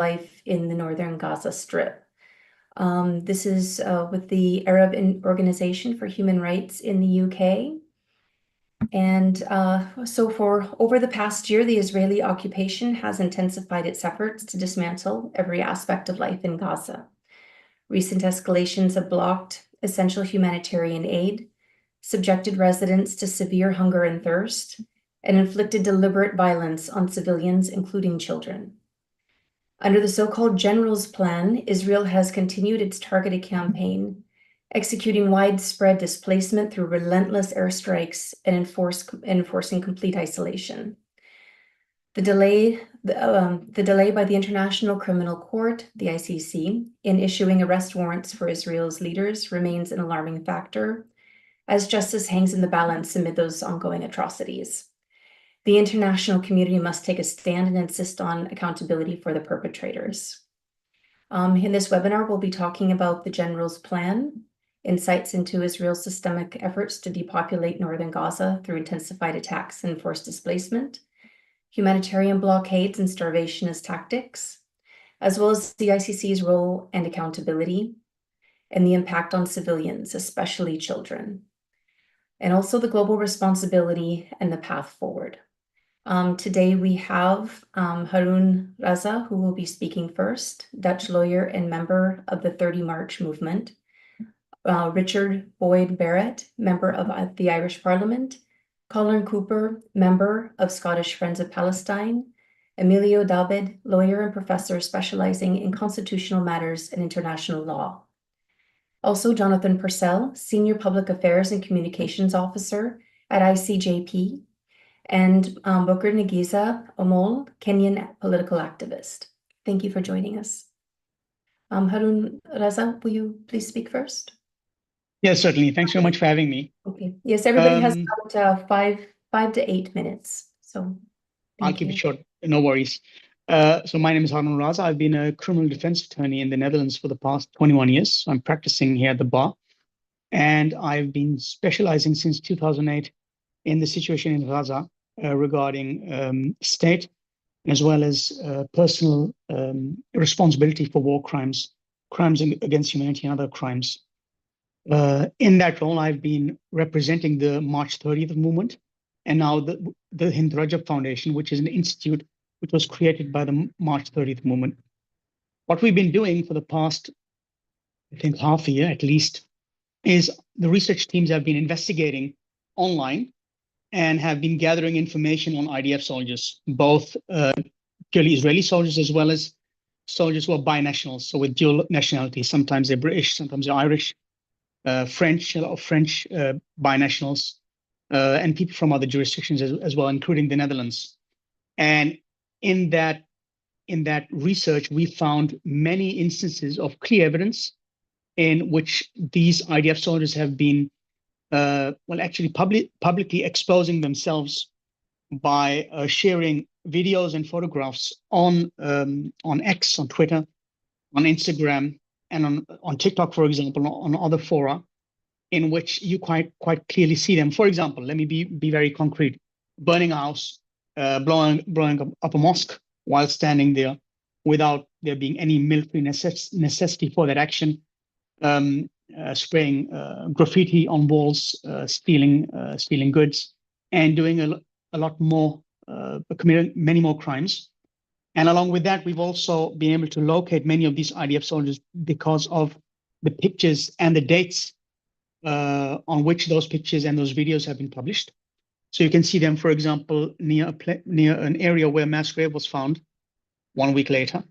life in the northern Gaza Strip. This is with the Arab Organization for Human Rights in the UK. And so for over the past year, the Israeli occupation has intensified its efforts to dismantle every aspect of life in Gaza. Recent escalations have blocked essential humanitarian aid, subjected residents to severe hunger and thirst, and inflicted deliberate violence on civilians, including children. Under the so-called General's Plan, Israel has continued its targeted campaign, executing widespread displacement through relentless airstrikes and enforcing complete isolation. The delay by the International Criminal Court, the ICC, in issuing arrest warrants for Israel's leaders remains an alarming factor, as justice hangs in the balance amid those ongoing atrocities. The international community must take a stand and insist on accountability for the perpetrators. In this webinar, we'll be talking about the General's Plan, insights into Israel's systemic efforts to depopulate northern Gaza through intensified attacks and forced displacement, humanitarian blockades and starvation as tactics, as well as the ICC's role and accountability, and the impact on civilians, especially children, and also the global responsibility and the path forward. Today we have Harun Raza, who will be speaking first, Dutch lawyer and member of the 30 March movement, Richard Boyd Barrett, member of the Irish Parliament, Colin Cooper, member of Scottish Friends of Palestine, Emilio David, lawyer and professor specializing in constitutional matters and international law. Also, Jonathan Purcell, senior public affairs and communications officer at ICJP, and Bukr Nagiza Omol, Kenyan political activist. Thank you for joining us. Harun Raza, will you please speak first? Yes, certainly. Thanks so much for having me. Okay. Yes, everybody has about 5 to 8 minutes. So I'll keep it short. No worries. So my name is Harun Raza. I've been a criminal defense attorney in the Netherlands for the past 21 years. I'm practicing here at the bar. And I've been specializing since 2008 in the situation in Gaza regarding state as well as personal responsibility for war crimes, crimes against humanity and other crimes. In that role, I've been representing the March 30th movement and now the Hind Rajab Foundation, which is an institute which was created by the March 30th movement. What we've been doing for the past, I think, half a year at least, is the research teams have been investigating online and have been gathering information on IDF soldiers, both purely Israeli soldiers as well as soldiers who are binationals, so with dual nationality. Sometimes they're British, sometimes they're Irish, French, a lot of French binationals, and people from other jurisdictions as well, including the Netherlands. And in that research, we found many instances of clear evidence in which these IDF soldiers have been, actually publicly exposing themselves by sharing videos and photographs on X, on Twitter, on Instagram, and on TikTok, for example, on other fora, in which you quite clearly see them. For example, let me be very concrete: burning a house, blowing up a mosque while standing there, without there being any military necessity for that action, spraying graffiti on walls, stealing goods, and doing a lot more, committing many more crimes. And along with that, we've also been able to locate many of these IDF soldiers because of the pictures and the dates on which those pictures and those videos have been published. So you can see them, for example, near an area where a mass grave was found 1 week later,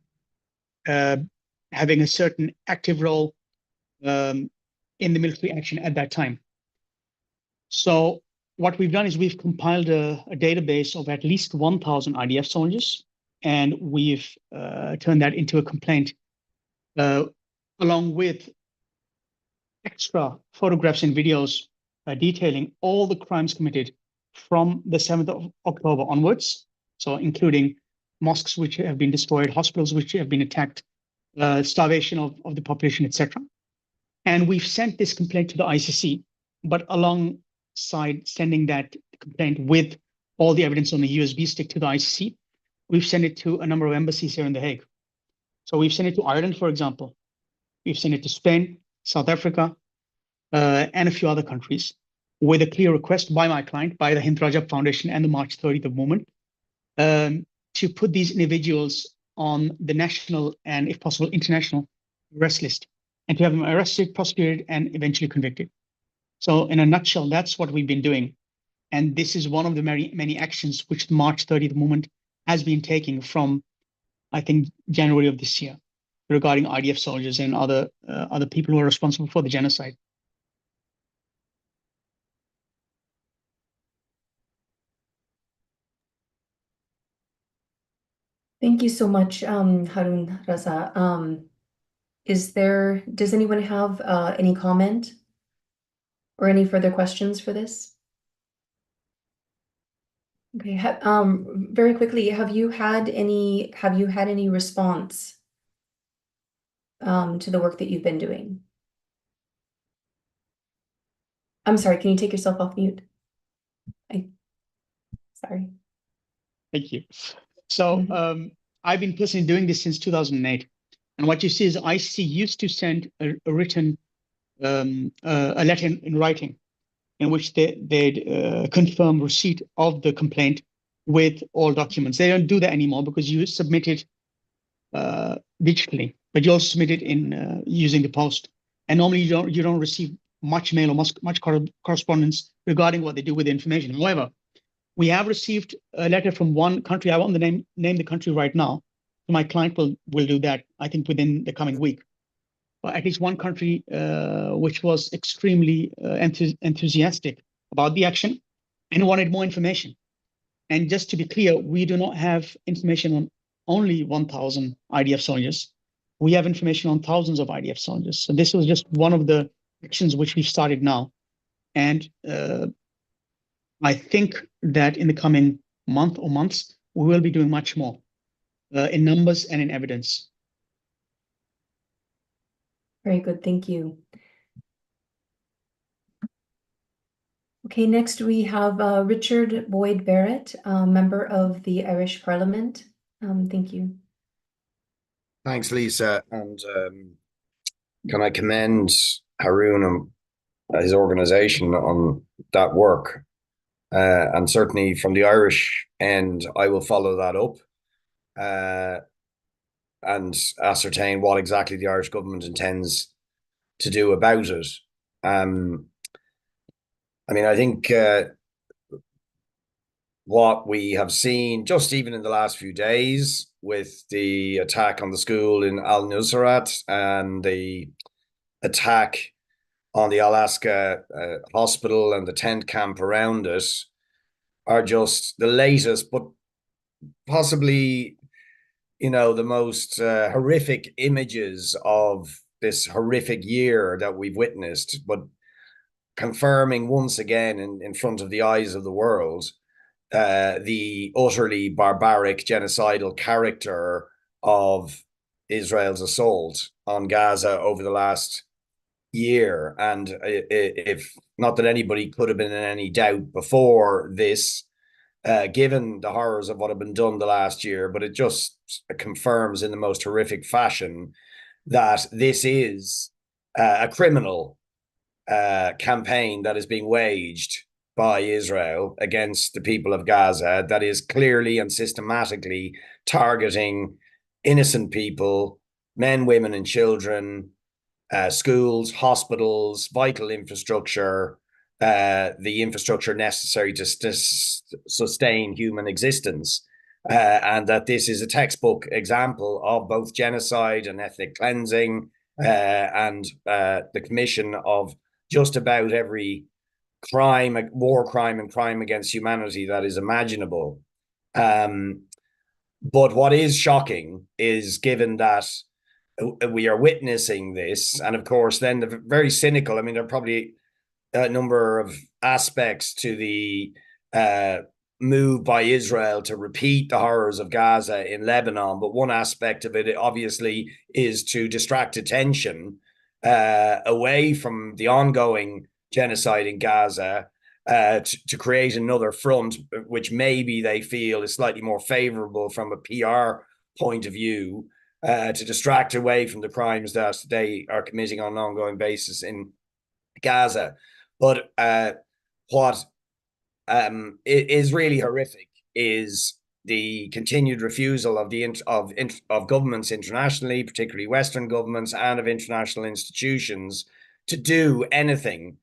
having a certain active role in the military action at that time. So what we've done is we've compiled a database of at least 1,000 IDF soldiers, and we've turned that into a complaint, along with extra photographs and videos detailing all the crimes committed from the 7th of October onwards, so including mosques which have been destroyed, hospitals which have been attacked, starvation of the population, etc. And we've sent this complaint to the ICC, but alongside sending that complaint with all the evidence on the USB stick to the ICC, we've sent it to a number of embassies here in The Hague. So we've sent it to Ireland, for example. We've sent it to Spain, South Africa, and a few other countries with a clear request by my client, by the Hind Rajab Foundation and the March 30th movement, to put these individuals on the national and, if possible, international arrest list, and to have them arrested, prosecuted, and eventually convicted. So in a nutshell, that's what we've been doing. And this is one of the many actions which the March 30th movement has been taking from, I think, January of this year, regarding IDF soldiers and other people who are responsible for the genocide. Thank you so much, Harun Raza. Does anyone have any comment or any further questions for this? Okay, very quickly, have you had any response to the work that you've been doing? I'm sorry, can you take yourself off mute? Sorry. Thank you. So I've been personally doing this since 2008. And what you see is ICC used to send a written, a letter in writing in which they'd confirm receipt of the complaint with all documents. They don't do that anymore because you submit it digitally, but you also submit it in using the post. And normally you don't receive much mail or much correspondence regarding what they do with the information. However, we have received a letter from one country. I won't name the country right now. So my client will do that, I think, within the coming week. But at least one country which was extremely enthusiastic about the action and wanted more information. And just to be clear, we do not have information on only 1,000 IDF soldiers. We have information on thousands of IDF soldiers. So this was just one of the actions which we've started now. And I think that in the coming month or months, we will be doing much more in numbers and in evidence. Very good, thank you. Okay, next we have Richard Boyd Barrett, member of the Irish Parliament. Thank you. Thanks, Lisa. And can I commend Haroon and his organisation on that work? And certainly from the Irish end, I will follow that up and ascertain what exactly the Irish government intends to do about it. I mean, I think what we have seen just even in the last few days with the attack on the school in Al-Nusrat and the attack on the Alaska hospital and the tent camp around it are just the latest, but possibly, you know, the most horrific images of this horrific year that we've witnessed, but confirming once again in front of the eyes of the world the utterly barbaric, genocidal character of Israel's assault on Gaza over the last year. And if not that anybody could have been in any doubt before this, given the horrors of what have been done the last year, but it just confirms in the most horrific fashion that this is a criminal campaign that is being waged by Israel against the people of Gaza that is clearly and systematically targeting innocent people, men, women, and children, schools, hospitals, vital infrastructure, the infrastructure necessary to sustain human existence. And that this is a textbook example of both genocide and ethnic cleansing and the commission of just about every crime, war crime, and crime against humanity that is imaginable. But what is shocking is, given that we are witnessing this, and of course then the very cynical, I mean, there are probably a number of aspects to the move by Israel to repeat the horrors of Gaza in Lebanon, but one aspect of it obviously is to distract attention away from the ongoing genocide in Gaza to create another front, which maybe they feel is slightly more favorable from a PR point of view, to distract away from the crimes that they are committing on an ongoing basis in Gaza. But what is really horrific is the continued refusal of governments internationally, particularly Western governments, and of international institutions to do anything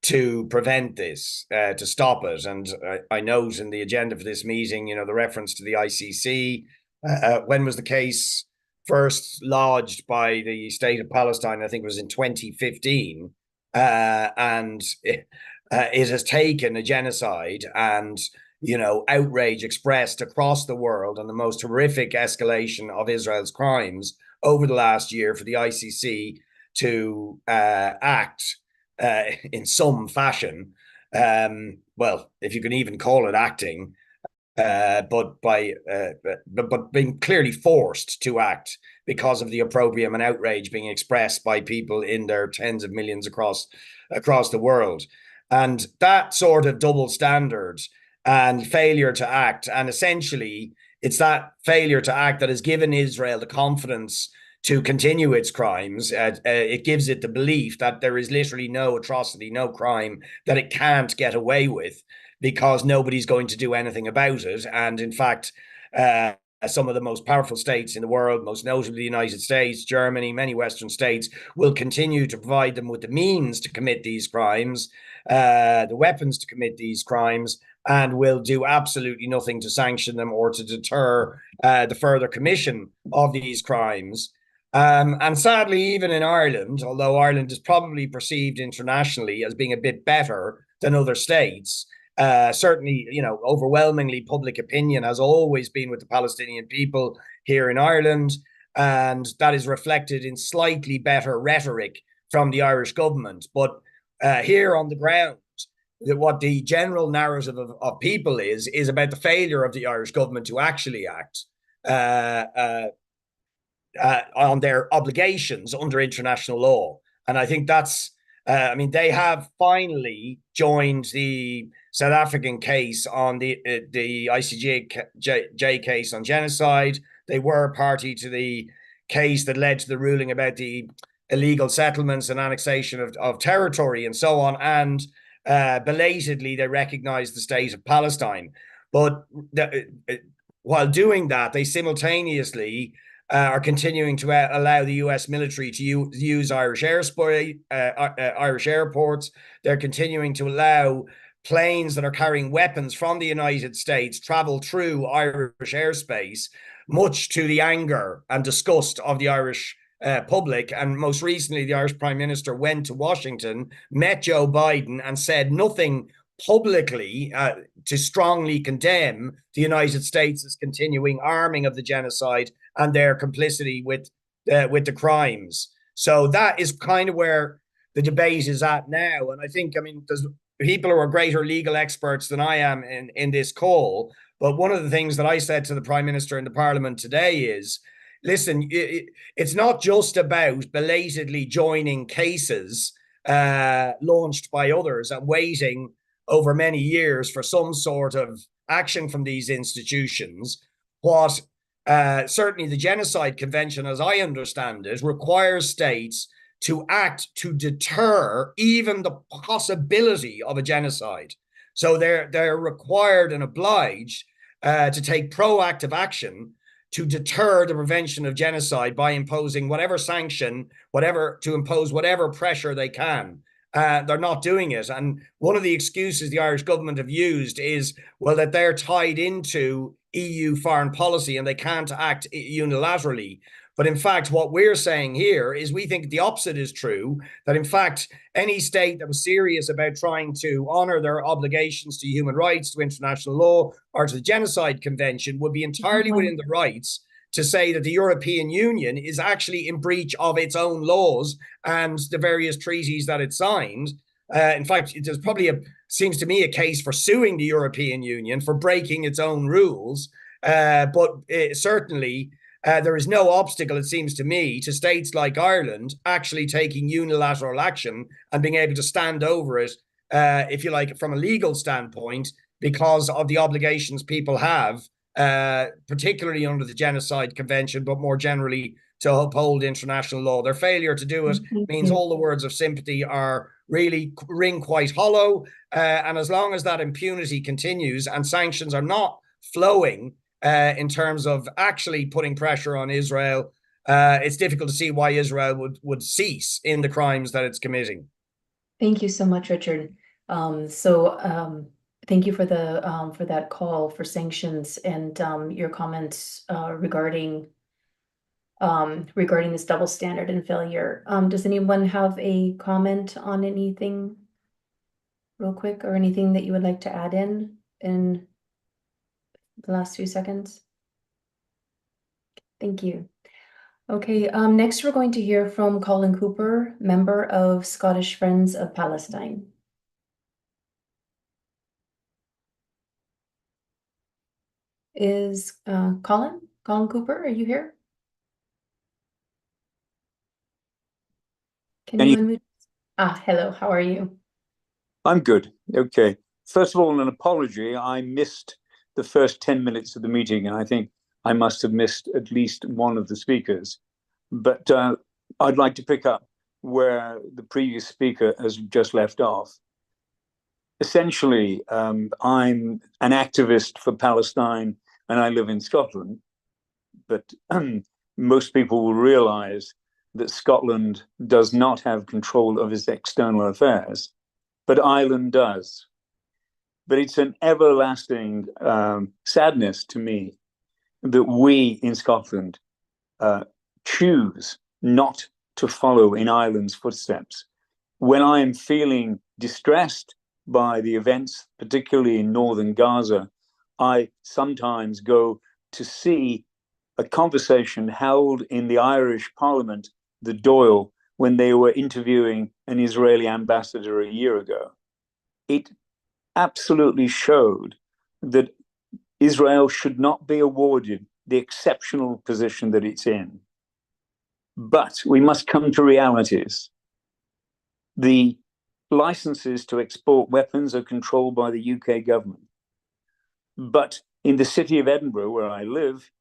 to prevent this, to stop it. And I note in the agenda for this meeting, the reference to the ICC. When was the case first lodged by the state of Palestine? I think it was in 2015. And it has taken a genocide and outrage expressed across the world on the most horrific escalation of Israel's crimes over the last year for the ICC to act in some fashion. Well, if you can even call it acting, but being clearly forced to act because of the opprobrium and outrage being expressed by people in their tens of millions across the world. And that sort of double standard and failure to act, and essentially it's that failure to act that has given Israel the confidence to continue its crimes. It gives it the belief that there is literally no atrocity, no crime that it can't get away with because nobody's going to do anything about it. And in fact, some of the most powerful states in the world, most notably the United States, Germany, many Western states, will continue to provide them with the means to commit these crimes, the weapons to commit these crimes, and will do absolutely nothing to sanction them or to deter the further commission of these crimes. And sadly, even in Ireland, although Ireland is probably perceived internationally as being a bit better than other states, certainly, overwhelmingly public opinion has always been with the Palestinian people here in Ireland, and that is reflected in slightly better rhetoric from the Irish government. But here on the ground, what the general narrative of people is about the failure of the Irish government to actually act on their obligations under international law. And I think that's, they have finally joined the South African case on the ICJ case on genocide. They were party to the case that led to the ruling about the illegal settlements and annexation of territory and so on. And belatedly, they recognized the state of Palestine. But while doing that, they simultaneously are continuing to allow the US military to use Irish Irish airports. They're continuing to allow planes that are carrying weapons from the United States travel through Irish airspace, much to the anger and disgust of the Irish public. And most recently, the Irish Prime Minister went to Washington, met Joe Biden, and said nothing publicly to strongly condemn the United States' continuing arming of the genocide and their complicity with the crimes. So that is kind of where the debate is at now. And I think, there's people who are greater legal experts than I am in this call. But one of the things that I said to the Prime Minister in the Parliament today is, listen, it's not just about belatedly joining cases launched by others and waiting over many years for some sort of action from these institutions. What certainly the Genocide Convention, as I understand it, requires states to act to deter even the possibility of a genocide. So they're required and obliged to take proactive action to deter the prevention of genocide by imposing whatever sanction, to impose whatever pressure they can. They're not doing it. And one of the excuses the Irish government have used is, well, that they're tied into EU foreign policy and they can't act unilaterally. But in fact, what we're saying here is we think the opposite is true, that in fact, any state that was serious about trying to honor their obligations to human rights, to international law, or to the Genocide Convention would be entirely within the rights to say that the European Union is actually in breach of its own laws and the various treaties that it signed. In fact, there's probably seems to me a case for suing the European Union for breaking its own rules. But certainly there is no obstacle, it seems to me, to states like Ireland actually taking unilateral action and being able to stand over it, if you like, from a legal standpoint, because of the obligations people have, particularly under the Genocide Convention, but more generally to uphold international law. Their failure to do it Thank means you. all the words of sympathy are really ring quite hollow. And as long as that impunity continues and sanctions are not flowing in terms of actually putting pressure on Israel, it's difficult to see why Israel would cease in the crimes that it's committing. Thank you so much, Richard. Thank you for the for that call for sanctions and your comments regarding this double standard and failure. Does anyone have a comment on anything real quick, or anything that you would like to add in the last few seconds? Thank you. Okay, next we're going to hear from Colin Cooper, member of Scottish Friends of Palestine. Is Colin Cooper, are you here? Can you unmute? Hello, how are you? I'm good. Okay. First of all, an apology. I missed the first 10 minutes of the meeting, and I think I must have missed at least one of the speakers. But I'd like to pick up where the previous speaker has just left off. Essentially, I'm an activist for Palestine, and I live in Scotland. But most people will realize that Scotland does not have control of its external affairs, but Ireland does. But it's an everlasting sadness to me that we in Scotland choose not to follow in Ireland's footsteps. When I am feeling distressed by the events, particularly in northern Gaza, I sometimes go to see a conversation held in the Irish Parliament, the Dáil, when they were interviewing an Israeli ambassador a year ago. It absolutely showed that Israel should not be awarded the exceptional position that it's in. But we must come to realities. The licenses to export weapons are controlled by the UK government. But in the city of Edinburgh, where I live,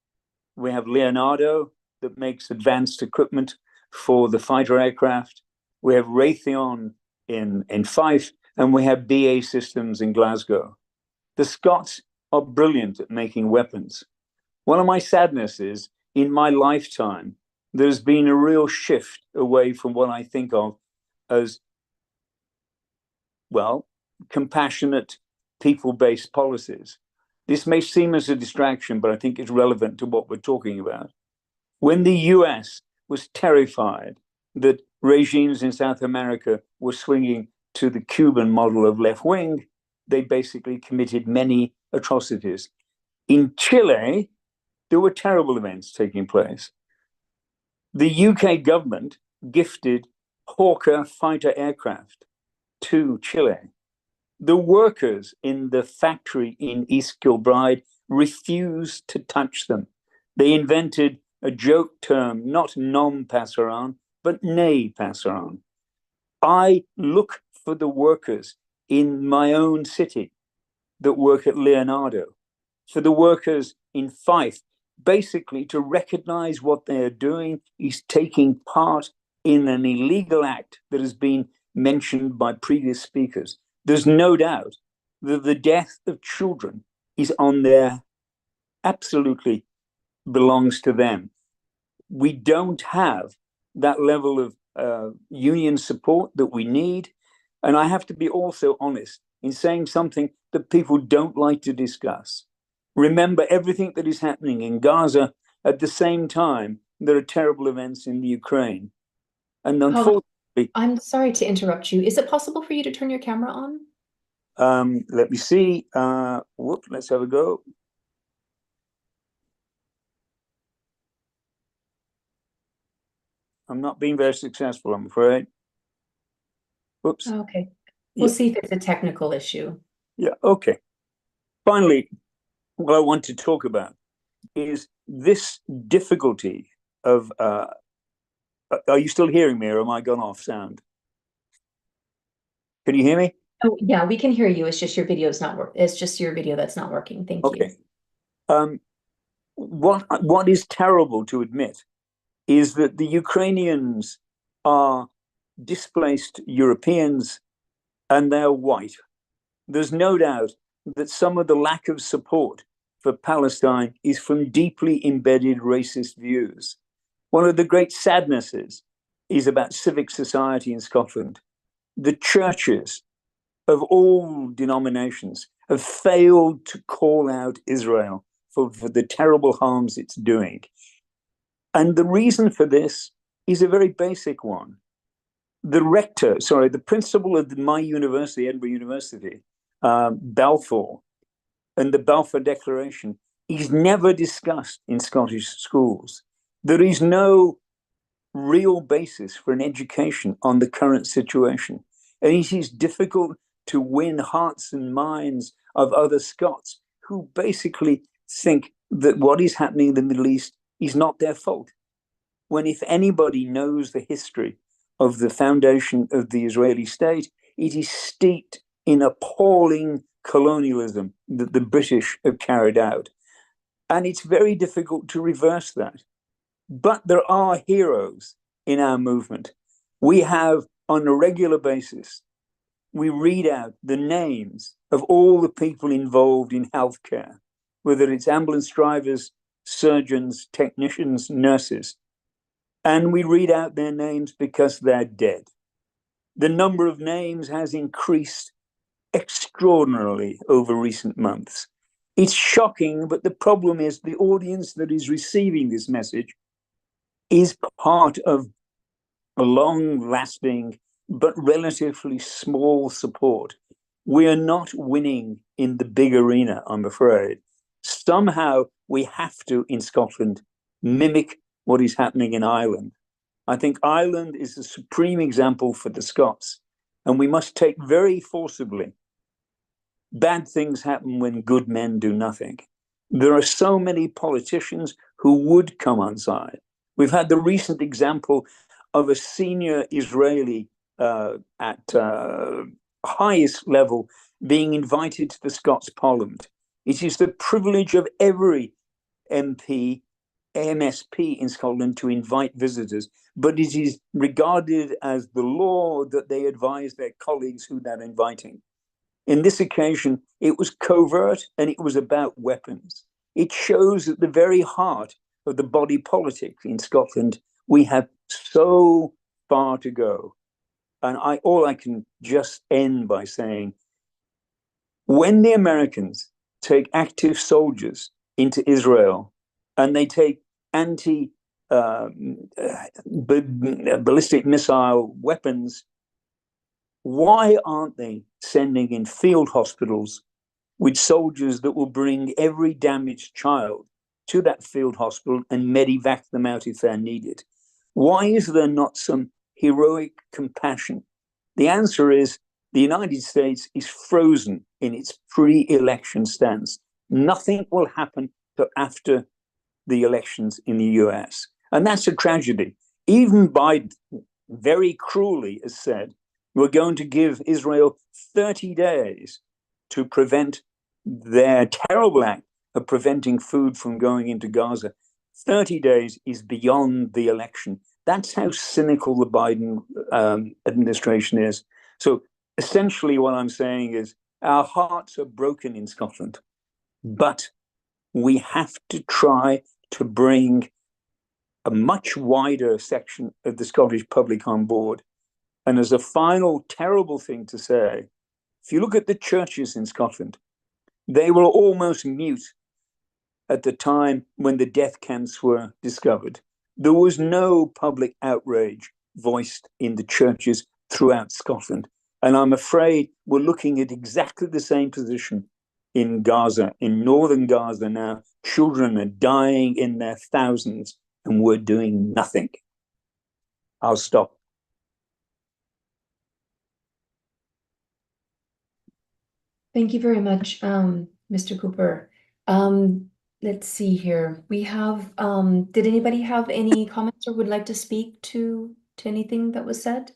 we have Leonardo that makes advanced equipment for the fighter aircraft. We have Raytheon in Fife, and we have BAE Systems in Glasgow. The Scots are brilliant at making weapons. One of my sadnesses is, in my lifetime, there's been a real shift away from what I think of as, well, compassionate, people-based policies. This may seem as a distraction, but I think it's relevant to what we're talking about. When the US was terrified that regimes in South America were swinging to the Cuban model of left wing, they basically committed many atrocities. In Chile, there were terrible events taking place. The UK government gifted Hawker fighter aircraft to Chile. The workers in the factory in East Kilbride refused to touch them. They invented a joke term, not non passeron, but ne passeron. I look for the workers in my own city that work at Leonardo, for the workers in Fife, basically to recognize what they're doing is taking part in an illegal act that has been mentioned by previous speakers. There's no doubt that the death of children is on their, absolutely belongs to them. We don't have that level of union support that we need. And I have to be also honest in saying something that people don't like to discuss. Remember everything that is happening in Gaza at the same time there are terrible events in the Ukraine. And unfortunately, I'm sorry to interrupt you. Is it possible for you to turn your camera on? Let me see. Let's have a go. I'm not being very successful, I'm afraid. Whoops. Okay. We'll see if it's a technical issue. Yeah, okay. Finally, what I want to talk about is this difficulty of, are you still hearing me or am I gone off sound? Can you hear me? Oh, yeah, we can hear you. It's just your video's not working. It's just your video that's not working. Thank you. What is terrible to admit is that the Ukrainians are displaced Europeans and they're white. There's no doubt that some of the lack of support for Palestine is from deeply embedded racist views. One of the great sadnesses is about civic society in Scotland. The churches of all denominations have failed to call out Israel for the terrible harms it's doing. And the reason for this is a very basic one. The principal of my university, Edinburgh University, Balfour, and the Balfour Declaration is never discussed in Scottish schools. There is no real basis for an education on the current situation. And it is difficult to win hearts and minds of other Scots who basically think that what is happening in the Middle East is not their fault. When if anybody knows the history of the foundation of the Israeli state, it is steeped in appalling colonialism that the British have carried out. And it's very difficult to reverse that. But there are heroes in our movement. We have, on a regular basis, we read out the names of all the people involved in healthcare, whether it's ambulance drivers, surgeons, technicians, nurses. And we read out their names because they're dead. The number of names has increased extraordinarily over recent months. It's shocking, but the problem is the audience that is receiving this message is part of a long-lasting but relatively small support. We are not winning in the big arena, I'm afraid. Somehow we have to, in Scotland, mimic what is happening in Ireland. I think Ireland is a supreme example for the Scots, and we must take very forcibly. Bad things happen when good men do nothing. There are so many politicians who would come on side. We've had the recent example of a senior Israeli at highest level being invited to the Scots Parliament. It is the privilege of every MP, MSP in Scotland to invite visitors, but it is regarded as the law that they advise their colleagues who they're inviting. In this occasion, it was covert and it was about weapons. It shows at the very heart of the body politic in Scotland, we have so far to go. And all I can just end by saying, when the Americans take active soldiers into Israel and they take ballistic missile weapons, why aren't they sending in field hospitals with soldiers that will bring every damaged child to that field hospital and medevac them out if they're needed? Why is there not some heroic compassion? The answer is the United States is frozen in its pre-election stance. Nothing will happen till after the elections in the US. And that's a tragedy. Even Biden very cruelly has said, we're going to give Israel 30 days to prevent their terrible act of preventing food from going into Gaza. 30 days is beyond the election. That's how cynical the Biden administration is. So essentially what I'm saying is our hearts are broken in Scotland, but we have to try to bring a much wider section of the Scottish public on board. And as a final terrible thing to say, if you look at the churches in Scotland, they were almost mute at the time when the death camps were discovered. There was no public outrage voiced in the churches throughout Scotland. And I'm afraid we're looking at exactly the same position in Gaza, in northern Gaza now. Children are dying in their thousands, and we're doing nothing. I'll stop. Thank you very much, Mr. Cooper. Let's see here. We have, did anybody have any comments or would like to speak to anything that was said?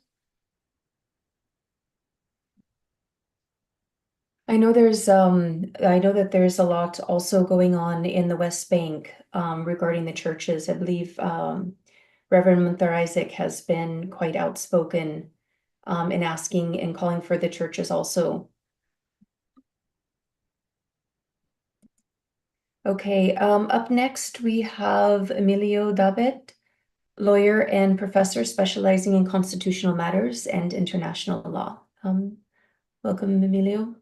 I know that there's a lot also going on in the West Bank regarding the churches. I believe Reverend Munther Isaac has been quite outspoken in asking and calling for the churches also. Okay, up next we have Emilio David, lawyer and professor specializing in constitutional matters and international law. Welcome, Emilio.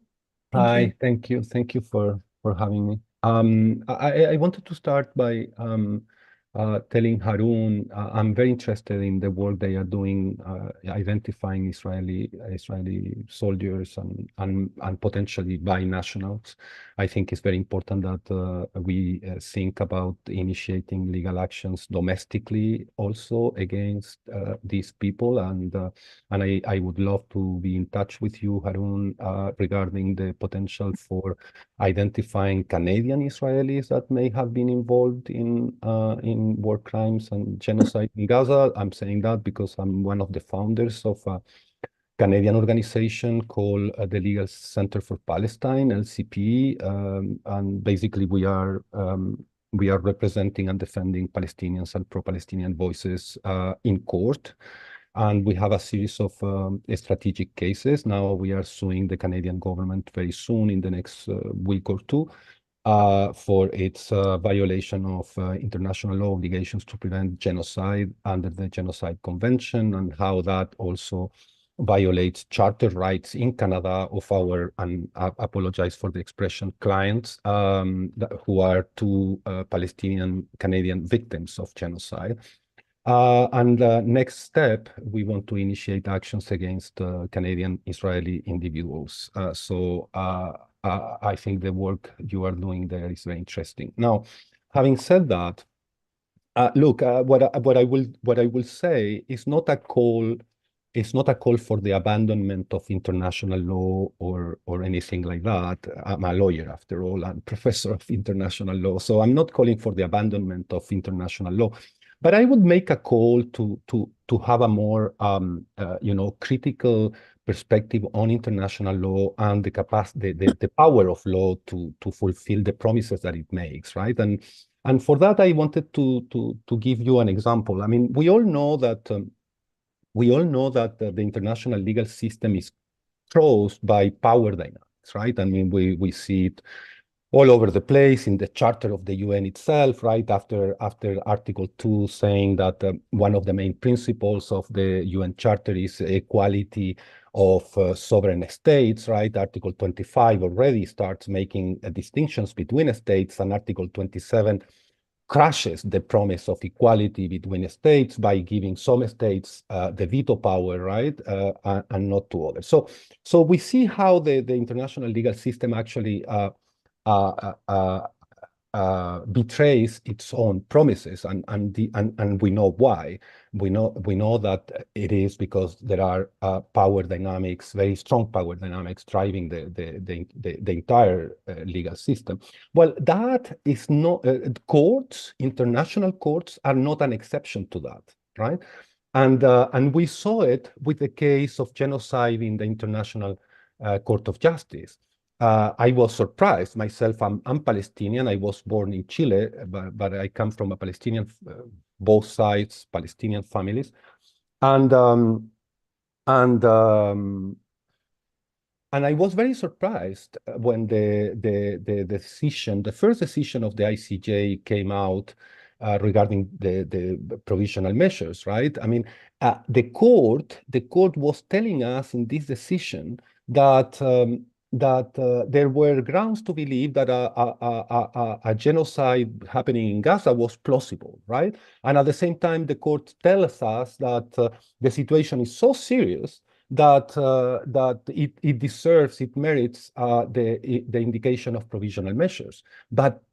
Hi, thank you. Thank you for having me. I wanted to start by telling Harun I'm very interested in the work they are doing identifying Israeli soldiers and potentially binationals. I think it's very important that we think about initiating legal actions domestically also against these people, and I would love to be in touch with you, Harun, regarding the potential for identifying Canadian Israelis that may have been involved in war crimes and genocide in Gaza. I'm saying that because I'm one of the founders of a Canadian organization called the Legal Center for Palestine, LCP, and basically we are representing and defending Palestinians and pro-Palestinian voices in court. And we have a series of strategic cases. Now we are suing the Canadian government very soon in the next week or two for its violation of international law obligations to prevent genocide under the Genocide Convention, and how that also violates charter rights in Canada of our, and I apologize for the expression, clients who are two Palestinian Canadian victims of genocide. And next step, we want to initiate actions against Canadian Israeli individuals. So I think the work you are doing there is very interesting. Now, having said that, look, what I will say is not a call. It's not a call for the abandonment of international law or anything like that. I'm a lawyer, after all, and professor of international law. So I'm not calling for the abandonment of international law. But I would make a call to have a more critical perspective on international law and the capacity, the power of law to fulfill the promises that it makes, right? And for that, I wanted to give you an example. I mean, we all know that the international legal system is caused by power dynamics, right? I mean, we see it all over the place in the Charter of the UN itself, right? After Article 2 saying that one of the main principles of the UN Charter is equality of sovereign states, right? Article 25 already starts making distinctions between states, and Article 27 crushes the promise of equality between states by giving some states the veto power, right, and not to others. So we see how the international legal system actually betrays its own promises, and we know why. We know that it is because there are power dynamics, very strong power dynamics, driving the entire legal system. Well, that is not courts. International courts are not an exception to that, right? And we saw it with the case of genocide in the International Court of Justice. I was surprised myself. I'm Palestinian. I was born in Chile, but I come from a Palestinian, both sides, Palestinian families, and I was very surprised when the decision, the first decision of the ICJ came out regarding the provisional measures, right? I mean, the court was telling us in this decision that there were grounds to believe that a genocide happening in Gaza was plausible, right? And at the same time, the court tells us that the situation is so serious that it deserves, it merits the indication of provisional measures. But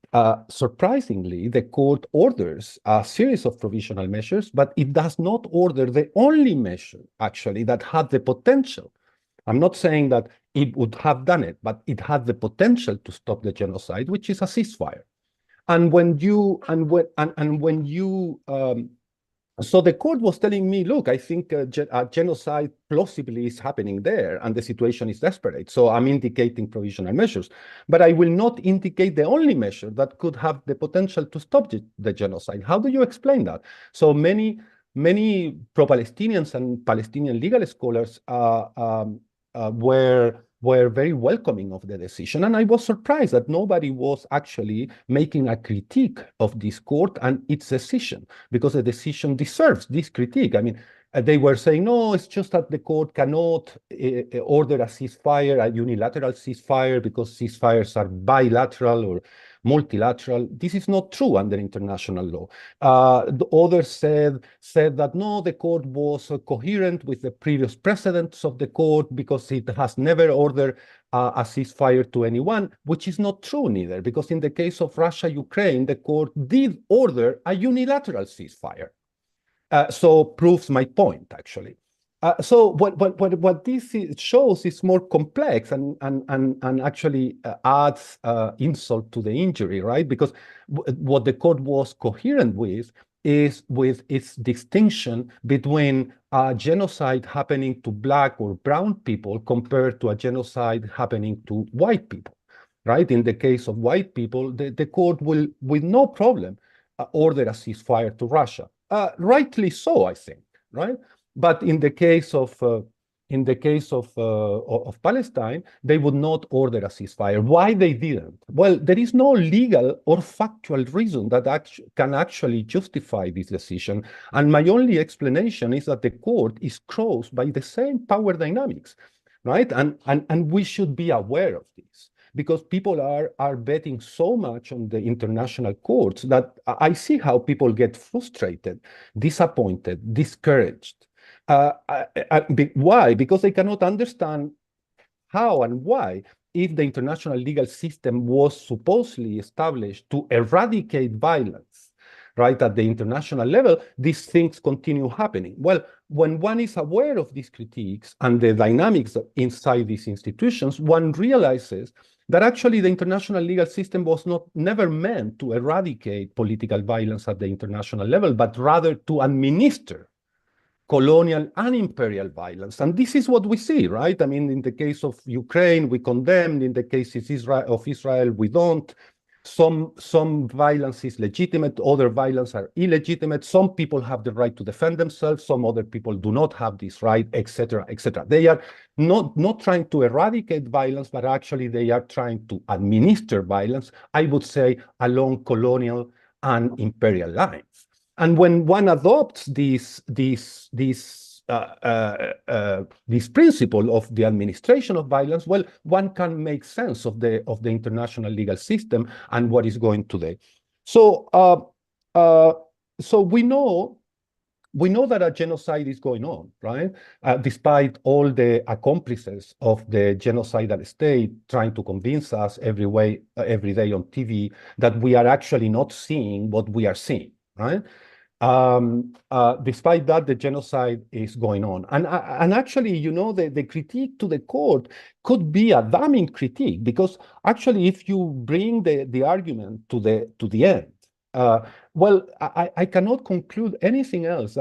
surprisingly, the court orders a series of provisional measures, but it does not order the only measure, actually, that had the potential. I'm not saying that it would have done it, but it had the potential to stop the genocide, which is a ceasefire. And when you so the court was telling me, look, I think a genocide plausibly is happening there, and the situation is desperate. So I'm indicating provisional measures, but I will not indicate the only measure that could have the potential to stop the genocide. How do you explain that? So many many pro-Palestinians and Palestinian legal scholars were very welcoming of the decision. And I was surprised that nobody was actually making a critique of this court and its decision, because the decision deserves this critique. I mean, they were saying, no, it's just that the court cannot order a ceasefire, a unilateral ceasefire, because ceasefires are bilateral or multilateral. This is not true under international law. The others said that no, the court was coherent with the previous precedents of the court because it has never ordered a ceasefire to anyone, which is not true neither, because in the case of Russia, Ukraine, the court did order a unilateral ceasefire. So proves my point, actually. So what this shows is more complex and actually adds insult to the injury, right? Because what the court was coherent with is with its distinction between a genocide happening to Black or brown people compared to a genocide happening to white people, right? In the case of white people, the court will, with no problem, order a ceasefire to Russia. Rightly so, I think, right? But in the case of Palestine, they would not order a ceasefire. Why they didn't? Well, there is no legal or factual reason that can actually justify this decision. And my only explanation is that the court is crossed by the same power dynamics, right? And we should be aware of this, because people are betting so much on the international courts that I see how people get frustrated, disappointed, discouraged. Why? Because they cannot understand how and why, if the international legal system was supposedly established to eradicate violence, right, at the international level, these things continue happening. Well, when one is aware of these critiques and the dynamics inside these institutions, one realizes that actually the international legal system was never meant to eradicate political violence at the international level, but rather to administer colonial and imperial violence. And this is what we see, right? I mean, in the case of Ukraine, we condemn. In the case of Israel, we don't. Some violence is legitimate, other violence are illegitimate. Some people have the right to defend themselves, some other people do not have this right, etc., etc. They are not trying to eradicate violence, but actually they are trying to administer violence, I would say, along colonial and imperial lines. And when one adopts this principle of the administration of violence, well, one can make sense of the international legal system and what is going today. So so we know that a genocide is going on, right? Despite all the accomplices of the genocidal state trying to convince us every day on TV that we are actually not seeing what we are seeing, right? Despite that, the genocide is going on. And actually, you know, the critique to the court could be a damning critique, because actually, if you bring the argument to the end, well, I cannot conclude anything else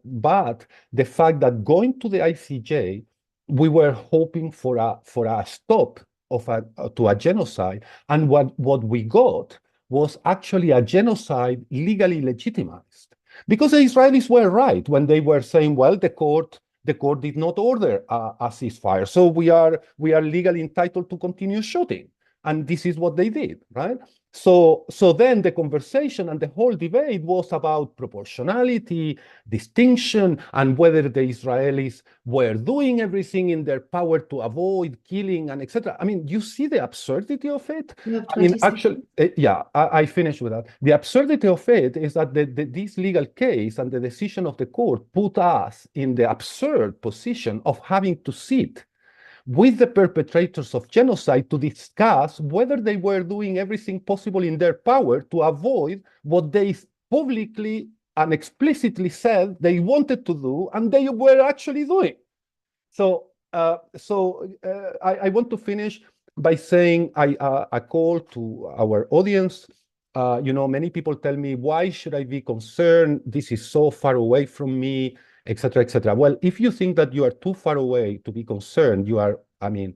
but the fact that going to the ICJ, we were hoping for a stop to a genocide, and what we got was actually a genocide legally legitimized. Because the Israelis were right when they were saying, well, the court did not order a ceasefire, so we are legally entitled to continue shooting. And this is what they did, right? So then the conversation and the whole debate was about proportionality, distinction, and whether the Israelis were doing everything in their power to avoid killing and etc. I mean, you see the absurdity of it? I mean, actually, yeah, I finished with that. The absurdity of it is that this legal case and the decision of the court put us in the absurd position of having to sit with the perpetrators of genocide to discuss whether they were doing everything possible in their power to avoid what they publicly and explicitly said they wanted to do, and they were actually doing. So, I want to finish by saying a call to our audience. You know, many people tell me, why should I be concerned? This is so far away from me, etc., etc. Well, if you think that you are too far away to be concerned, you are, I mean,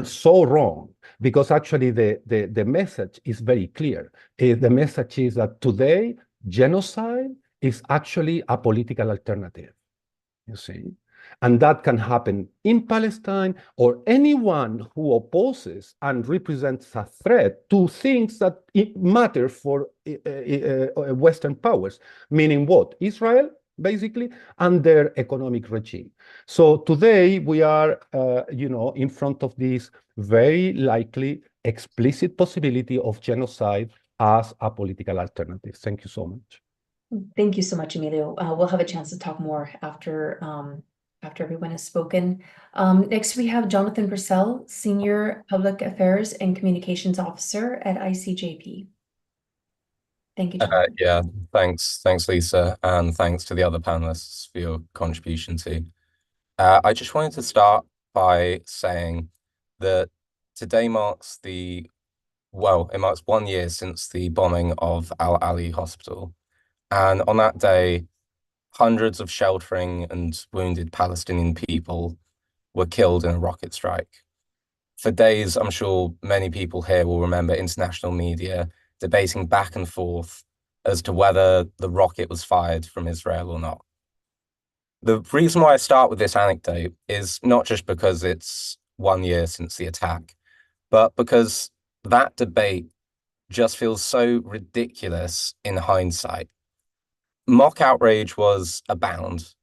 so wrong, because actually the message is very clear. The message is that today, genocide is actually a political alternative, you see. And that can happen in Palestine, or anyone who opposes and represents a threat to things that matter for Western powers, meaning what? Israel, basically, and their economic regime. So today we are, in front of this very likely explicit possibility of genocide as a political alternative. Thank you so much. Thank you so much, Emilio. We'll have a chance to talk more after everyone has spoken. Next, we have Jonathan Purcell, Senior Public Affairs and Communications Officer at ICJP. Thank you, Jonathan. Yeah, thanks, Lisa, and thanks to the other panelists for your contribution too. I just wanted to start by saying that today marks it marks 1 year since the bombing of Al Ali Hospital. And on that day, hundreds of sheltering and wounded Palestinian people were killed in a rocket strike. For days, I'm sure many people here will remember international media debating back and forth as to whether the rocket was fired from Israel or not. The reason why I start with this anecdote is not just because it's 1 year since the attack, but because that debate just feels so ridiculous in hindsight. Mock outrage was abound,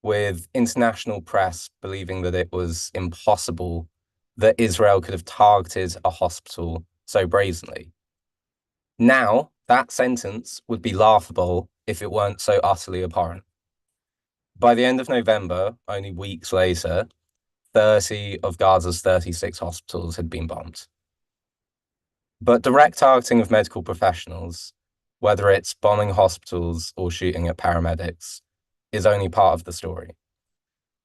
with international press believing that it was impossible that Israel could have targeted a hospital so brazenly. Now, that sentence would be laughable if it weren't so utterly abhorrent. By the end of November, only weeks later, 30 of Gaza's 36 hospitals had been bombed. But direct targeting of medical professionals, whether it's bombing hospitals or shooting at paramedics, is only part of the story.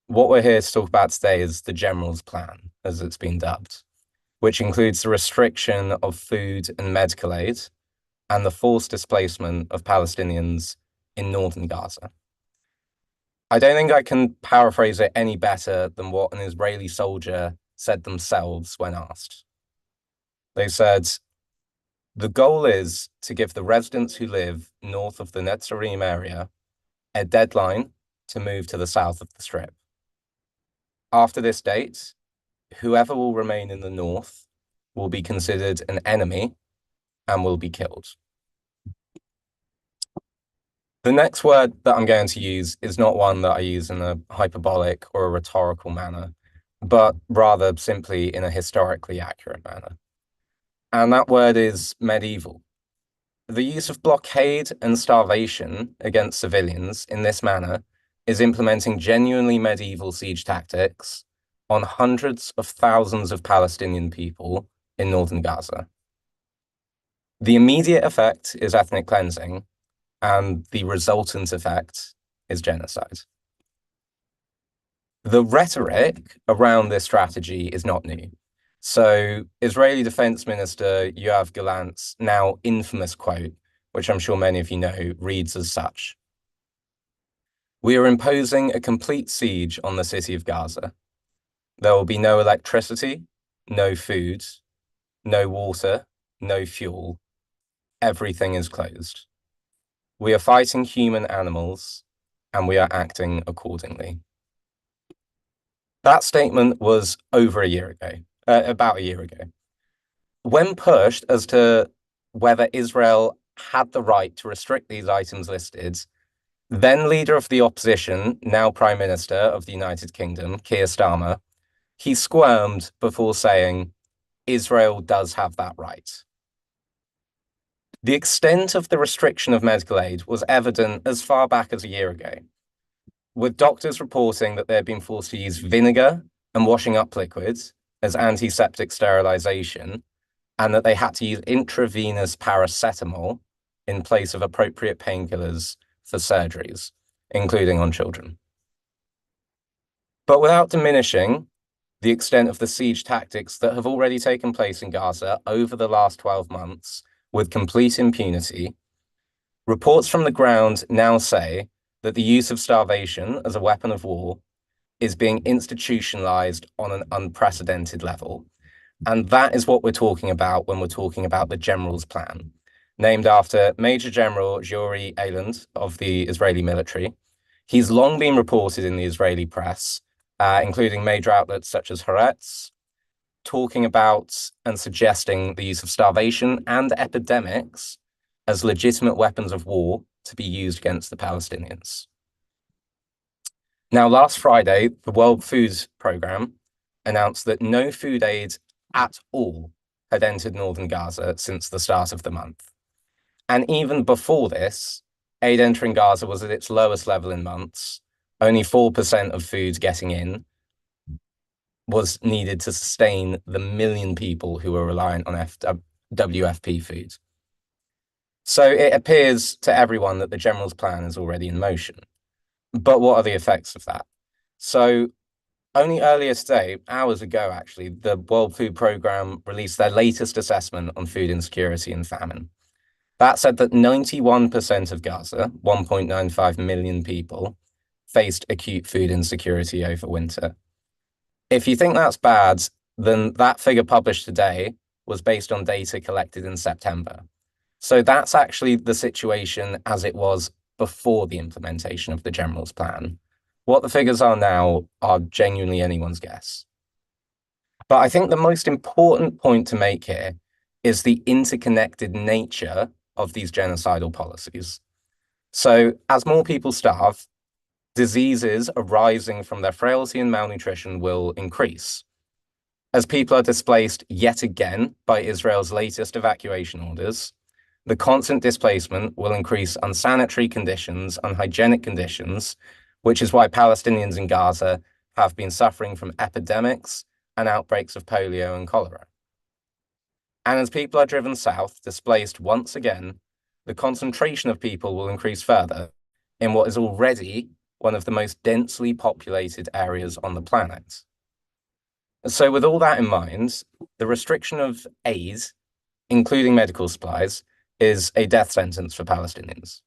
What we're here to talk about today is the General's Plan, as it's been dubbed, which includes the restriction of food and medical aid and the forced displacement of Palestinians in northern Gaza. I don't think I can paraphrase it any better than what an Israeli soldier said themselves when asked. They said, "The goal is to give the residents who live north of the Netzarim area a deadline to move to the south of the Strip. After this date, whoever will remain in the north will be considered an enemy and will be killed." The next word that I'm going to use is not one that I use in a hyperbolic or a rhetorical manner, but rather simply in a historically accurate manner. And that word is medieval. The use of blockade and starvation against civilians in this manner is implementing genuinely medieval siege tactics on hundreds of thousands of Palestinian people in northern Gaza. The immediate effect is ethnic cleansing, and the resultant effect is genocide. The rhetoric around this strategy is not new. So Israeli Defense Minister Yoav Gallant's now infamous quote, which I'm sure many of you know, reads as such: "We are imposing a complete siege on the city of Gaza. There will be no electricity, no food, no water, no fuel. Everything is closed. We are fighting human animals, and we are acting accordingly." That statement was over a year ago, about a year ago. When pushed as to whether Israel had the right to restrict these items listed, then leader of the opposition, now Prime Minister of the United Kingdom, Keir Starmer, he squirmed before saying, "Israel does have that right." The extent of the restriction of medical aid was evident as far back as a year ago, with doctors reporting that they had been forced to use vinegar and washing up liquids as antiseptic sterilization, and that they had to use intravenous paracetamol in place of appropriate painkillers for surgeries, including on children. But without diminishing the extent of the siege tactics that have already taken place in Gaza over the last 12 months, with complete impunity, reports from the ground now say that the use of starvation as a weapon of war is being institutionalized on an unprecedented level. And that is what we're talking about when we're talking about the General's Plan. named after Major General Yuri Eiland of the Israeli military. He's long been reported in the Israeli press, including major outlets such as Haaretz, talking about and suggesting the use of starvation and epidemics as legitimate weapons of war to be used against the Palestinians. Now, last Friday, the World Food Programme announced that no food aid at all had entered northern Gaza since the start of the month. And even before this, aid entering Gaza was at its lowest level in months. Only 4% of food getting in was needed to sustain the million people who were reliant on WFP food. So it appears to everyone that the general's plan is already in motion. But what are the effects of that? So only earlier today, hours ago actually, the World Food Programme released their latest assessment on food insecurity and famine. That said that 91% of Gaza, 1.95 million people, faced acute food insecurity over winter. If you think that's bad, then that figure published today was based on data collected in September. So that's actually the situation as it was before the implementation of the general's plan. What the figures are now are genuinely anyone's guess. But I think the most important point to make here is the interconnected nature of these genocidal policies. So as more people starve, diseases arising from their frailty and malnutrition will increase. As people are displaced yet again by Israel's latest evacuation orders, the constant displacement will increase unsanitary conditions, unhygienic conditions, which is why Palestinians in Gaza have been suffering from epidemics and outbreaks of polio and cholera. And as people are driven south, displaced once again, the concentration of people will increase further in what is already one of the most densely populated areas on the planet. So with all that in mind, the restriction of aid, including medical supplies, is a death sentence for Palestinians.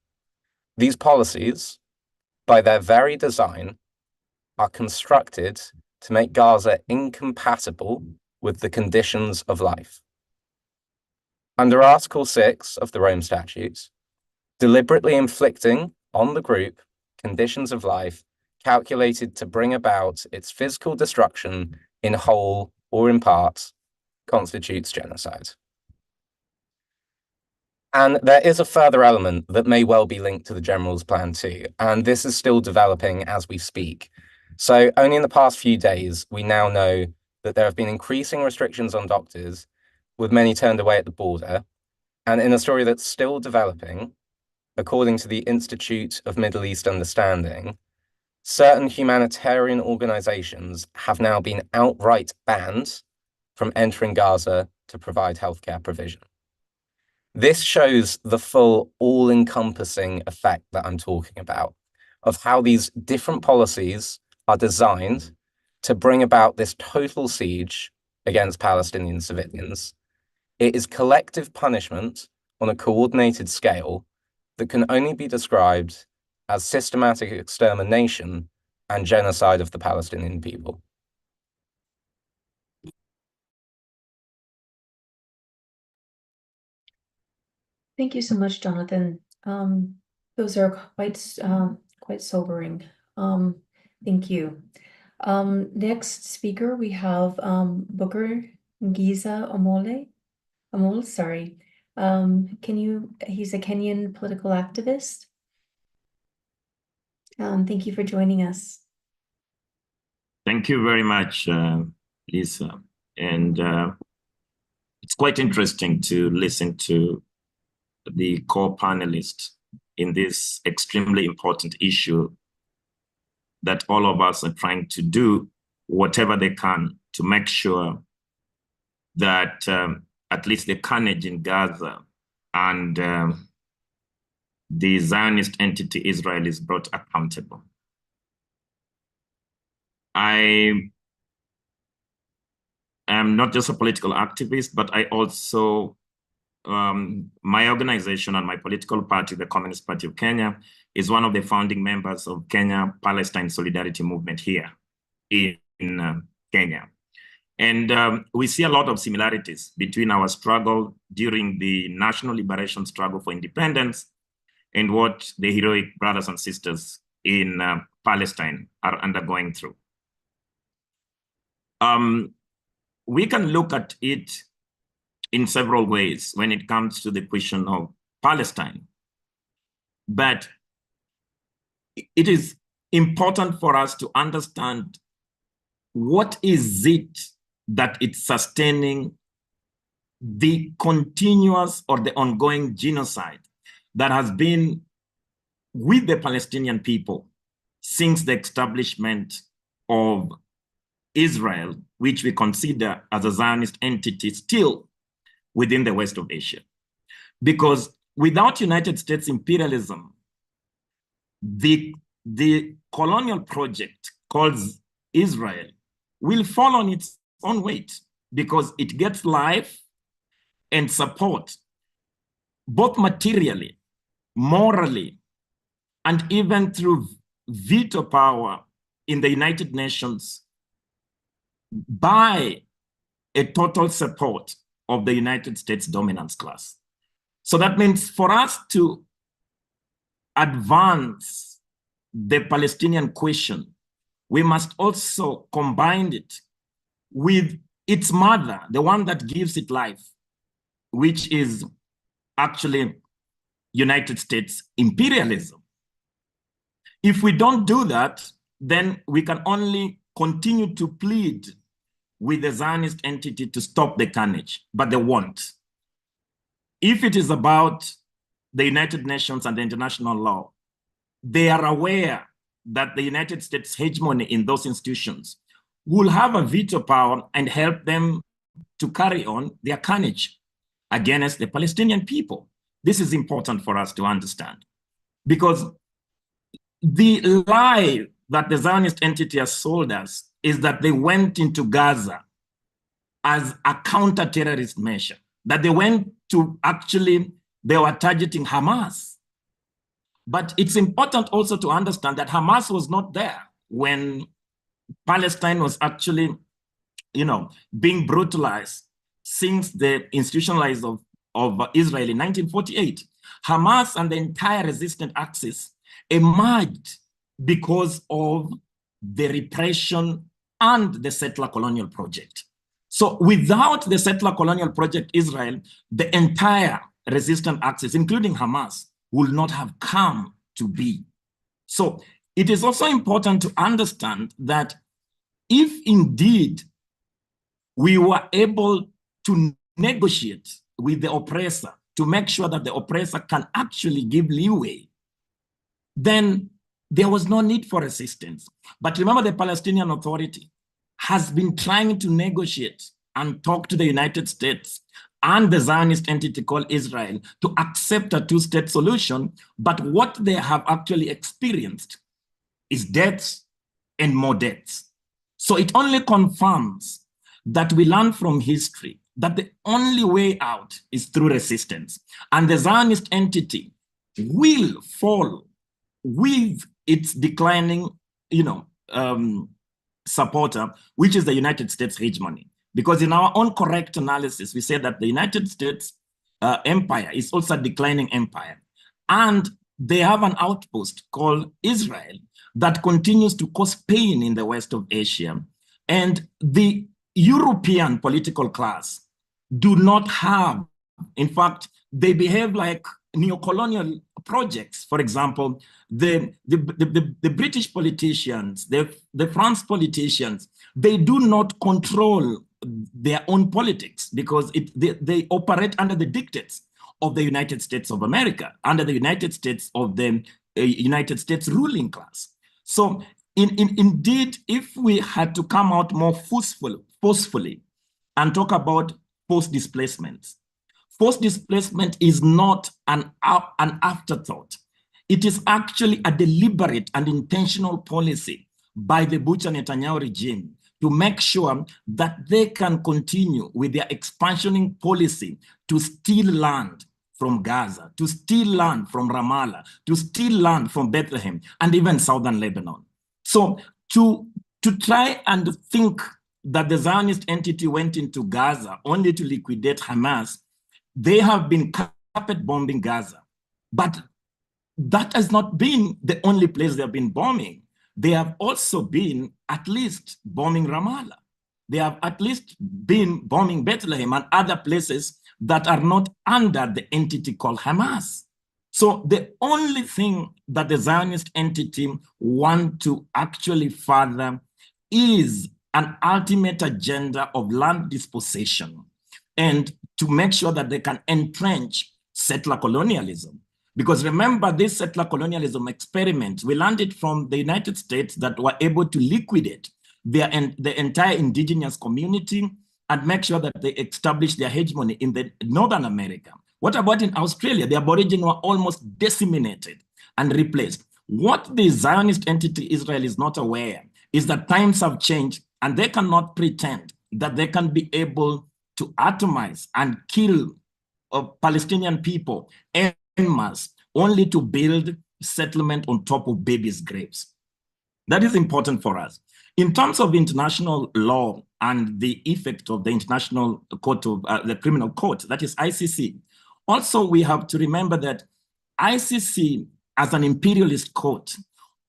These policies, by their very design, are constructed to make Gaza incompatible with the conditions of life. Under Article 6 of the Rome Statutes, deliberately inflicting on the group conditions of life calculated to bring about its physical destruction in whole or in part constitutes genocide. And there is a further element that may well be linked to the general's plan too, and this is still developing as we speak. So only in the past few days, we now know that there have been increasing restrictions on doctors, with many turned away at the border. And in a story that's still developing, according to the Institute of Middle East Understanding, certain humanitarian organizations have now been outright banned from entering Gaza to provide healthcare provision. This shows the full all-encompassing effect that I'm talking about, of how these different policies are designed to bring about this total siege against Palestinian civilians. It is collective punishment on a coordinated scale that can only be described as systematic extermination and genocide of the Palestinian people. Thank you so much, Jonathan. Those are quite sobering. Thank you. Next speaker, we have Booker Giza Amol, sorry. He's a Kenyan political activist. Thank you for joining us. Thank you very much, Lisa. And it's quite interesting to listen to the co-panelists in this extremely important issue that all of us are trying to do whatever they can to make sure that at least the carnage in Gaza and the Zionist entity Israel is brought accountable. I am not just a political activist, but I also, my organization and my political party, the Communist Party of Kenya, is one of the founding members of Kenya Palestine Solidarity Movement here in Kenya. And we see a lot of similarities between our struggle during the national liberation struggle for independence and what the heroic brothers and sisters in Palestine are undergoing through. We can look at it in several ways when it comes to the question of Palestine. But it is important for us to understand what is it that it's sustaining the continuous or the ongoing genocide that has been with the Palestinian people since the establishment of Israel, which we consider as a Zionist entity still within the West of Asia. Because without United States imperialism, the colonial project called Israel will fall on its own weight because it gets life and support, both materially, morally, and even through veto power in the United Nations by a total support of the United States dominance class. So that means for us to advance the Palestinian question, we must also combine it with its mother, the one that gives it life, which is actually United States imperialism. If we don't do that, then we can only continue to plead with the Zionist entity to stop the carnage, but they won't. If it is about the United Nations and the international law, they are aware that the United States hegemony in those institutions will have a veto power and help them to carry on their carnage against the Palestinian people. This is important for us to understand, because the lie that the Zionist entity has sold us is that they went into Gaza as a counter-terrorist measure, that they went to they were targeting Hamas. But it's important also to understand that Hamas was not there when Palestine was actually, being brutalized since the institutionalization of Israel in 1948. Hamas and the entire resistant axis emerged because of the repression and the settler colonial project. So without the settler colonial project, Israel, the entire resistant axis, including Hamas, will not have come to be. So it is also important to understand that if indeed we were able to negotiate with the oppressor to make sure that the oppressor can actually give leeway, then there was no need for resistance. But remember, the Palestinian Authority has been trying to negotiate and talk to the United States and the Zionist entity called Israel to accept a two-state solution, but what they have actually experienced is deaths and more deaths. So it only confirms that we learn from history that the only way out is through resistance. And the Zionist entity will fall with its declining, supporter, which is the United States hegemony. Because in our own correct analysis, we say that the United States empire is also a declining empire. And they have an outpost called Israel that continues to cause pain in the West of Asia. And the European political class do not have, in fact, they behave like neocolonial projects. For example, the British politicians, the French politicians, they do not control their own politics because they operate under the dictates of the United States of America, under the United States of the United States ruling class. So indeed, if we had to come out more forcefully and talk about forced displacement, forced displacement is not an afterthought. It is actually a deliberate and intentional policy by the Bush and Netanyahu regime to make sure that they can continue with their expansioning policy to steal land from Gaza, to steal land from Ramallah, to steal land from Bethlehem, and even southern Lebanon. So to try and think that the Zionist entity went into Gaza only to liquidate Hamas, they have been carpet bombing Gaza. But that has not been the only place they have been bombing. They have also been at least bombing Ramallah. They have at least been bombing Bethlehem and other places that are not under the entity called Hamas. So the only thing that the Zionist entity want to actually further is an ultimate agenda of land dispossession and to make sure that they can entrench settler colonialism. Because remember, this settler colonialism experiment, we learned it from the United States that were able to liquidate the entire indigenous community and make sure that they establish their hegemony in the Northern America. What about in Australia? The Aborigines were almost decimated and replaced. What the Zionist entity Israel is not aware is that times have changed and they cannot pretend that they can be able to atomize and kill Palestinian people en masse only to build settlement on top of babies' graves. That is important for us. In terms of international law and the effect of the International Court of the Criminal Court, that is ICC, also we have to remember that ICC as an imperialist court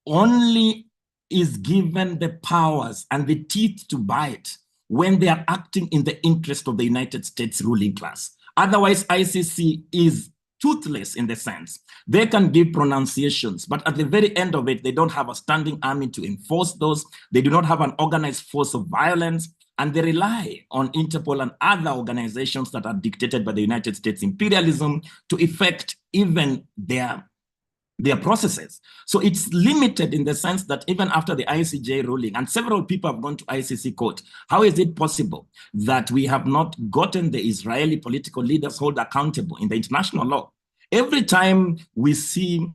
only is given the powers and the teeth to bite when they are acting in the interest of the United States ruling class. Otherwise, ICC is toothless in the sense. They can give pronunciations, but at the very end of it, they don't have a standing army to enforce those. They do not have an organized force of violence, and they rely on Interpol and other organizations that are dictated by the United States imperialism to effect even their processes. So it's limited in the sense that even after the ICJ ruling, and several people have gone to ICC court, how is it possible that we have not gotten the Israeli political leaders held accountable in the international law? Every time we see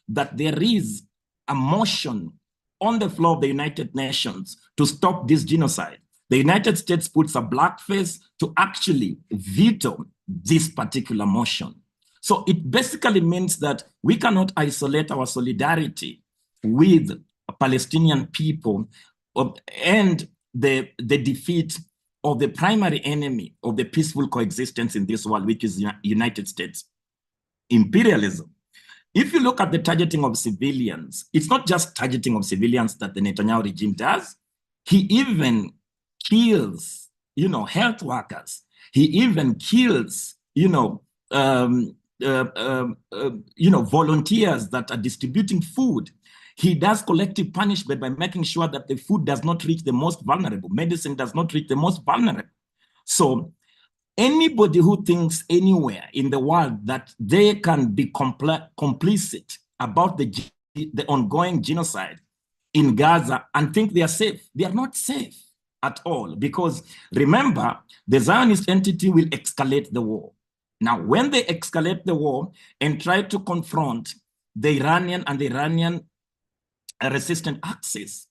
that there is a motion on the floor of the United Nations to stop this genocide, the United States puts a black face to actually veto this particular motion. So it basically means that we cannot isolate our solidarity with Palestinian people and the defeat of the primary enemy of the peaceful coexistence in this world, which is the United States imperialism. If you look at the targeting of civilians, it's not just targeting of civilians that the Netanyahu regime does. He even kills, health workers. He even kills, volunteers that are distributing food. He does collective punishment by making sure that the food does not reach the most vulnerable, medicine does not reach the most vulnerable. So anybody who thinks anywhere in the world that they can be complicit about the ongoing genocide in Gaza and think they are safe, they are not safe at all, because remember, the Zionist entity will escalate the war. Now, when they escalate the war and try to confront the Iranian and the Iranian resistant axis,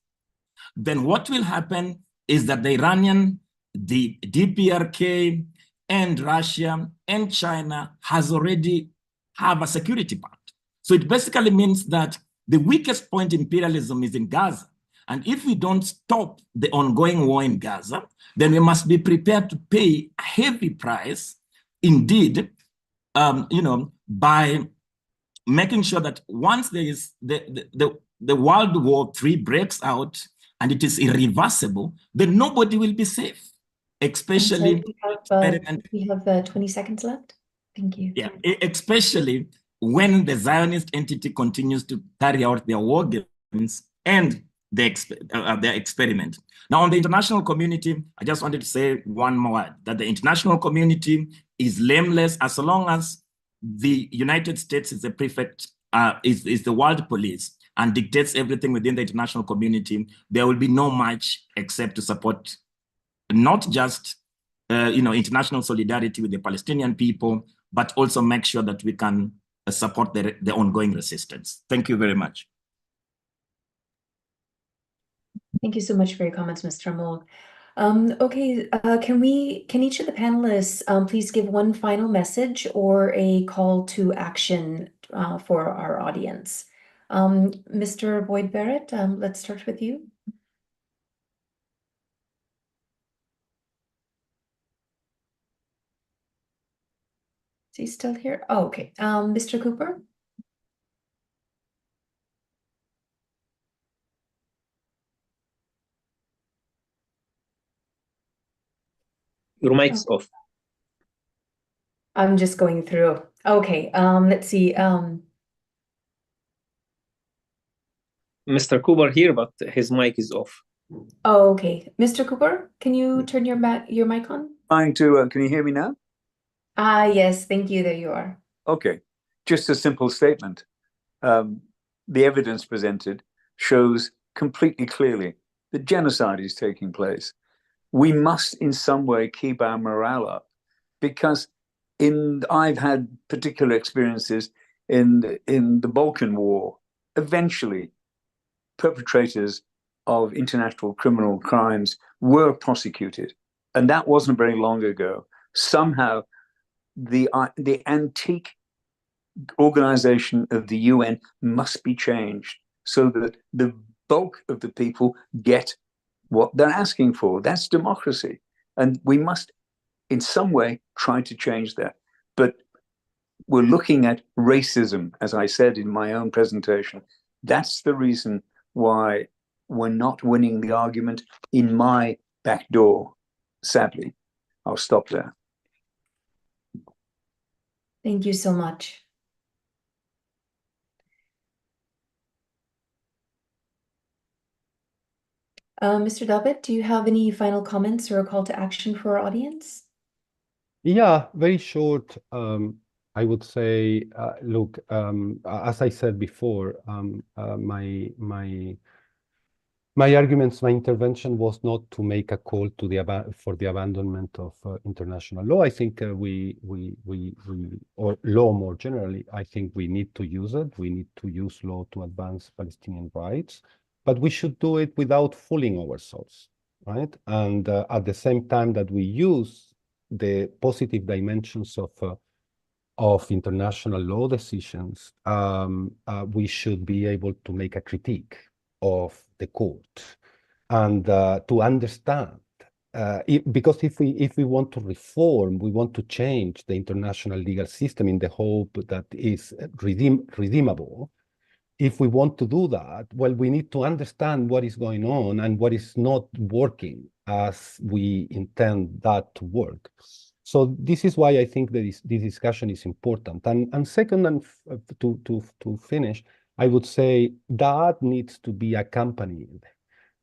then what will happen is that the Iranian, the DPRK, and Russia and China has already have a security pact. So it basically means that the weakest point in imperialism is in Gaza. And if we don't stop the ongoing war in Gaza, then we must be prepared to pay a heavy price, indeed, by making sure that once there is the World War III breaks out and it is irreversible, then nobody will be safe, especially we have 20 seconds left. Thank you. Yeah, especially when the Zionist entity continues to carry out their war games and their experiment. Now, on the international community, I just wanted to say one more word, that the international community is blameless as long as the United States is the prefect, is the world police and dictates everything within the international community. There will be no much except to support not just international solidarity with the Palestinian people, but also make sure that we can support the ongoing resistance. Thank you very much. Thank you so much for your comments, Ms. Trumbull. Okay, can each of the panelists please give one final message or a call to action for our audience? Mr. Boyd Barrett, let's start with you. Is he still here? Oh, okay. Mr. Cooper? Your mic's off. I'm just going through. Okay, let's see. Mr. Cooper here, but his mic is off. Oh, okay. Mr. Cooper, can you turn your mic on? Trying to, can you hear me now? Ah, yes, thank you. There you are. Okay, just a simple statement. The evidence presented shows completely clearly that genocide is taking place. We must in some way keep our morale up, because I've had particular experiences in the Balkan War. Eventually, perpetrators of international criminal crimes were prosecuted, and that wasn't very long ago. Somehow, the antique organization of the UN must be changed so that the bulk of the people get what they're asking for. That's democracy. And we must, in some way, try to change that. But we're looking at racism, as I said in my own presentation. That's the reason why we're not winning the argument in my back door, sadly. I'll stop there. Thank you so much. Mr. David, do you have any final comments or a call to action for our audience? Yeah, very short. I would say, look, as I said before, my arguments, my intervention was not to make a call to for the abandonment of international law. I think or law more generally, I think we need to use it. We need to use law to advance Palestinian rights, but we should do it without fooling ourselves, right? And at the same time that we use the positive dimensions of international law decisions, we should be able to make a critique of the court and to understand. Because if we want to reform, we want to change the international legal system in the hope that is redeemable. If we want to do that, well, we need to understand what is going on and what is not working as we intend that to work. So this is why I think that this discussion is important. And second, and to finish, I would say that needs to be accompanied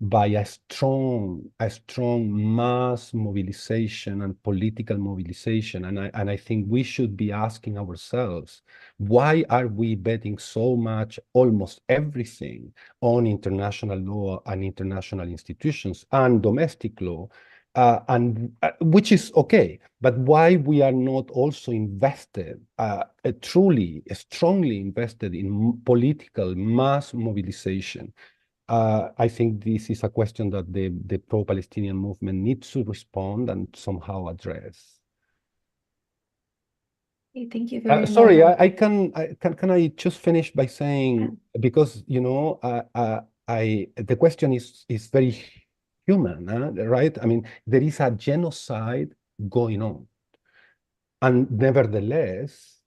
by a strong mass mobilization and political mobilization. And I think we should be asking ourselves, why are we betting so much, almost everything, on international law and international institutions and domestic law? Which is okay, but why we are not also invested, truly, strongly invested in political mass mobilization? I think this is a question that the pro-Palestinian movement needs to respond and somehow address. Okay, thank you very Sorry, much. can I just finish by saying, because the question is very human, right? I mean, there is a genocide going on, and nevertheless,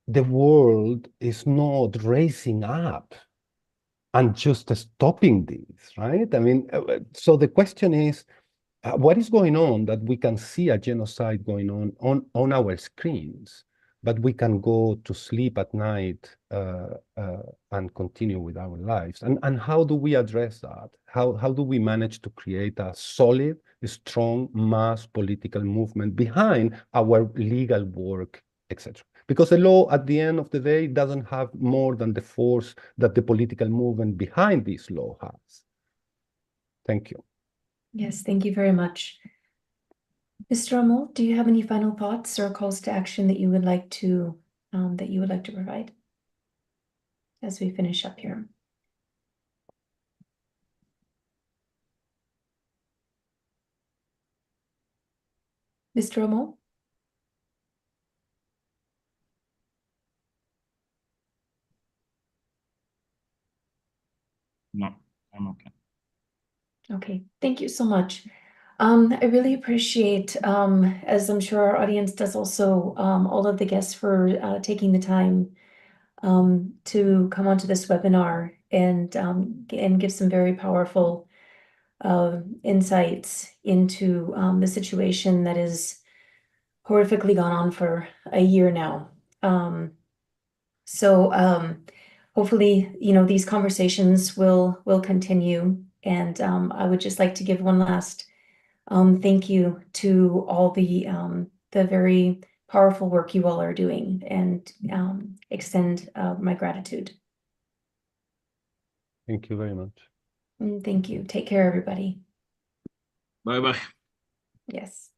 the world is not raising up and just stopping this, right? I mean, so the question is, what is going on that we can see a genocide going on our screens, but we can go to sleep at night and continue with our lives? And how do we address that? How do we manage to create a solid, strong mass political movement behind our legal work, etc.? Because the law, at the end of the day, doesn't have more than the force that the political movement behind this law has. Thank you. Yes, thank you very much. Mr. Amol, do you have any final thoughts or calls to action that you would like to provide as we finish up here? Mr. Amol? No, I'm okay. Okay, thank you so much. I really appreciate, as I'm sure our audience does also, all of the guests for taking the time to come onto this webinar and give some very powerful insights into the situation that is horrifically gone on for a year now. So hopefully, these conversations will continue. And I would just like to give one last thank you to all the very powerful work you all are doing, and extend my gratitude. Thank you very much. Thank you. Take care, everybody. Bye-bye. Yes.